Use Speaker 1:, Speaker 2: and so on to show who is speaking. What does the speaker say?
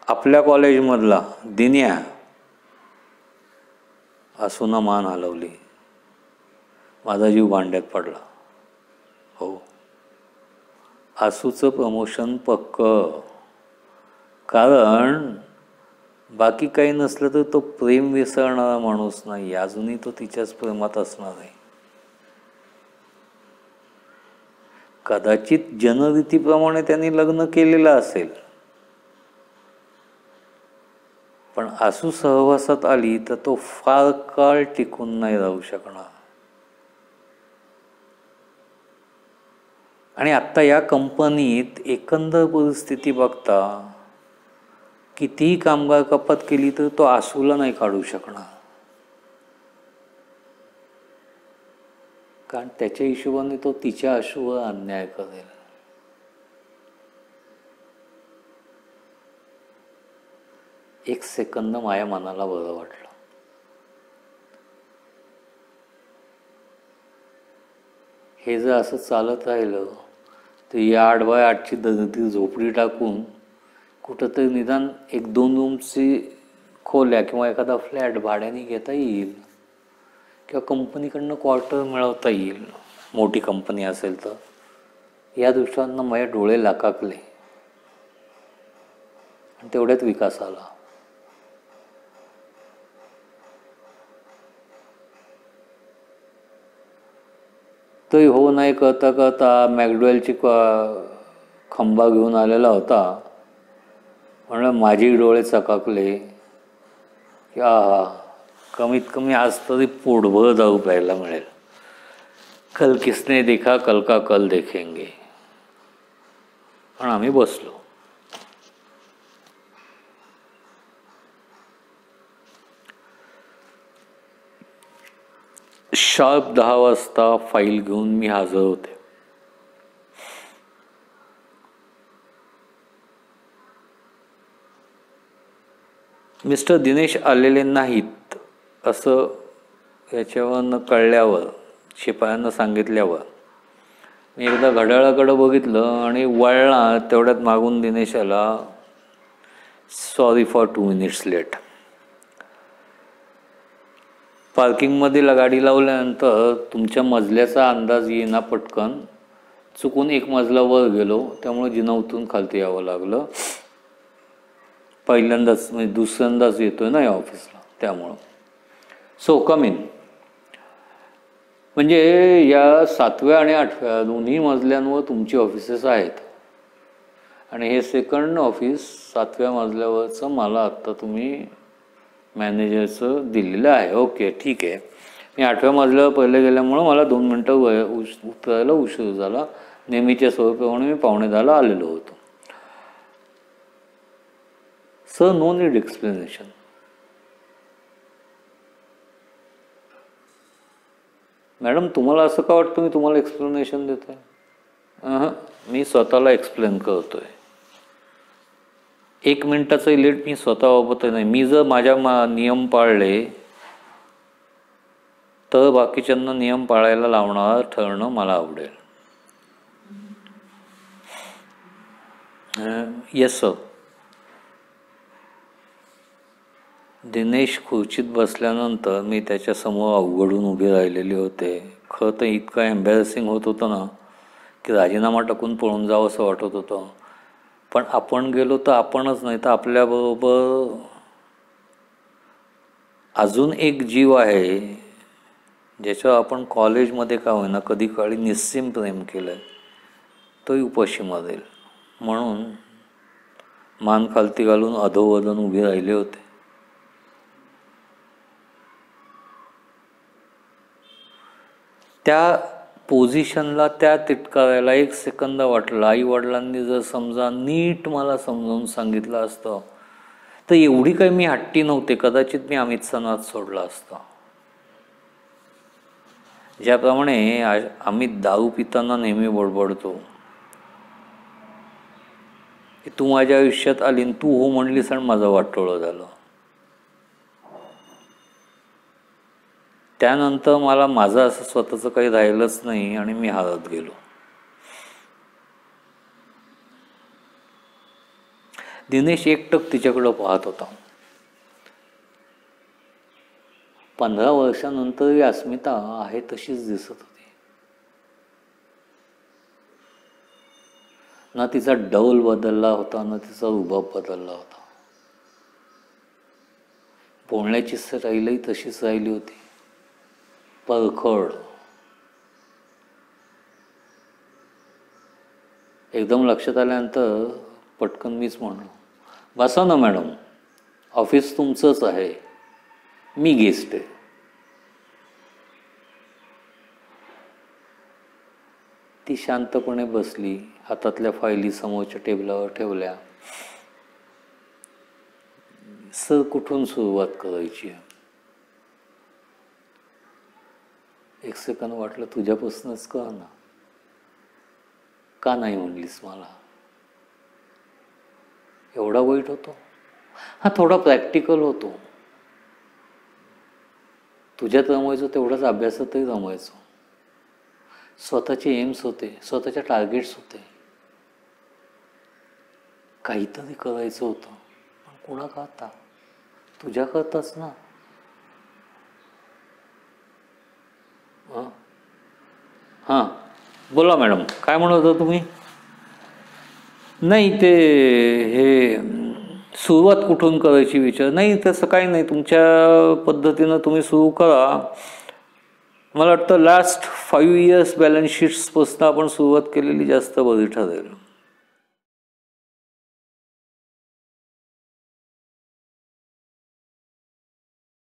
Speaker 1: आपल्या कॉलेजमधला दिन्या आसूनं मान हलवली. माझा जीव भांड्यात पडला. हो, आसूचं प्रमोशन पक्क. कारण बाकी काही नसलं तर तो प्रेम विसरणारा माणूस नाही. अजूनही तो तिच्याच प्रेमात असणार आहे. कदाचित जनरीतीप्रमाणे त्यांनी लग्न केलेलं असेल, पण आसू सहवासात आली तर तो फार काळ टिकून नाही राहू शकणार. आणि आत्ता या कंपनीत एकंदर परिस्थिती बघता कितीही कामगार कपात केली तर तो आसूला नाही काढू शकणार. कारण त्याच्या हिशोबाने तो तिच्या आशूवर अन्याय करेल. एक सेकंद माझ्या मनाला बरं वाटलं. हे जर असं चालत राहिलं तर या 8x8ची दगडी झोपडी टाकून कुठंतरी निदान 1-2 रूमची खोल्या किंवा एखादा फ्लॅट भाड्याने घेता येईल किंवा कंपनीकडनं क्वार्टर मिळवता येईल, मोठी कंपनी असेल तर. या दृष्टीनं माझे डोळे लाकाकले आणि तेवढ्यात विकास आला. तोही हो नाही करता करता मॅकडवेलची खंबा घेऊन आलेला होता. म्हणून माझी डोळे चकाकले की आहा, कमीत कमी आज तरी पोटभर दारू प्यायला मिळेल. कल किसने देखा कल का कल देखेंगे. पण आम्ही बसलो. शार्प 10 वाजता फाईल घेऊन मी हजर होते. मिस्टर दिनेश आलेले नाहीत असं याच्यावरनं कळल्यावर, शिपायांना सांगितल्यावर मी एकदा घड्याळाकडं बघितलं आणि वळला. तेवढ्यात मागून दिनेश आला, सॉरी फॉर 2 मिनिट्स लेट. पार्किंगमध्ये गाडी लावल्यानंतर तुमच्या मजल्याचा अंदाज येईना पटकन. चुकून 1 मजला वर गेलो, त्यामुळे जिना उतरून खालती यावं लागलं. पहिल्यांदाच म्हणजे दुसऱ्यांदाच येतोय ना या ऑफिसला, त्यामुळं. So come in. म्हणजे या 7व्या आणि 8व्या दोन्ही मजल्यांवर तुमची ऑफिसेस आहेत. आणि हे सेकंड ऑफिस 7व्या मजल्यावरचं मला आत्ता तुम्ही मॅनेजरचं दिलेलं आहे. ओके, ठीक आहे. मी 8व्या मजल्यावर पहिले गेल्यामुळं मला 2 मिनटं उतरायला उशीर झाला. नेहमीच्या सवयीप्रमाणे मी 9:45 आलेलो होतो. Sir, no need explanation. Madam, तुम्हाला असं का वाटतं मी तुम्हाला एक्सप्लेनेशन देतोय? मी स्वतःला एक्सप्लेन करतोय. 1 मिनिटाचंही लेट मी स्वतःबाबत नाही. मी जर माझ्या नियम पाळले तर बाकीच्यांना नियम पाळायला लावणार ठरणं मला आवडेल. Yes sir. दिनेश खुर्चीत बसल्यानंतर मी त्याच्यासमोर अवघडून उभे राहिलेले होते. खरं तर इतकं एम्बॅरेसिंग होत होतं ना की राजीनामा टाकून पळून जावं असं वाटत होतं. पण आपण गेलो तर आपणच नाही तर आपल्याबरोबर अजून एक जीव आहे ज्याच्यावर आपण कॉलेजमध्ये का होईना कधी काळी निस्सीम प्रेम केलं आहे, तोही उपाशी मरेल. म्हणून मान खालती घालून अधोवधन उभे राहिले होते. त्या पोझिशनला, त्या तिटकारायला 1 सेकंद वाटला. आई वडिलांनी जर समजा नीट मला समजावून सांगितलं असतं तर एवढी काही मी हट्टी नव्हते. कदाचित मी अमितचा नाद सोडला असता. ज्याप्रमाणे अमित दारू पिताना नेहमी बडबडतो की तू माझ्या आयुष्यात आली आणि तू हो म्हणलीस आणि माझं वाटोळं झालं. त्यानंतर मला माझं असं स्वतःचं काही राहिलंच नाही आणि मी हारत गेलो. दिनेश एकटक तिच्याकडं पाहत होता. 15 वर्षानंतर अस्मिता आहे तशीच दिसत होती. ना तिचा डौल बदलला होता, ना तिचा रुबाब बदलला होता. बोलण्याची स्टाईलही तशीच राहिली होती, परखड. एकदम लक्षात आल्यानंतर पटकन मीच म्हणलो, बसा ना मॅडम, ऑफिस तुमचंच आहे, मी गेस्ट आहे. ती शांतपणे बसली, हातातल्या फायली समोरच्या टेबलावर ठेवल्या. सर कुठून सुरुवात करायची? एक सेकंद वाटलं तुझ्यापासूनच कर ना. का नाही म्हणलीस मला? एवढा वाईट होतो? हा, थोडा प्रॅक्टिकल होतो. तुझ्यात रमायचो तेवढाच अभ्यासातही रमायचो. स्वतःचे एम्स होते, स्वतःच्या टार्गेट्स होते. काहीतरी करायचं होतं, पण कुणाकरता? तुझ्याकरताच ना. हां, बोला मॅडम, काय म्हणत होता तुम्ही? नाही, ते हे सुरुवात कुठून करायची विचार. नाही, तसं काही नाही, तुमच्या पद्धतीनं तुम्ही सुरू करा. मला वाटतं लास्ट 5 years बॅलन्स शीट्सपासून आपण सुरुवात केलेली जास्त बरी ठरेल.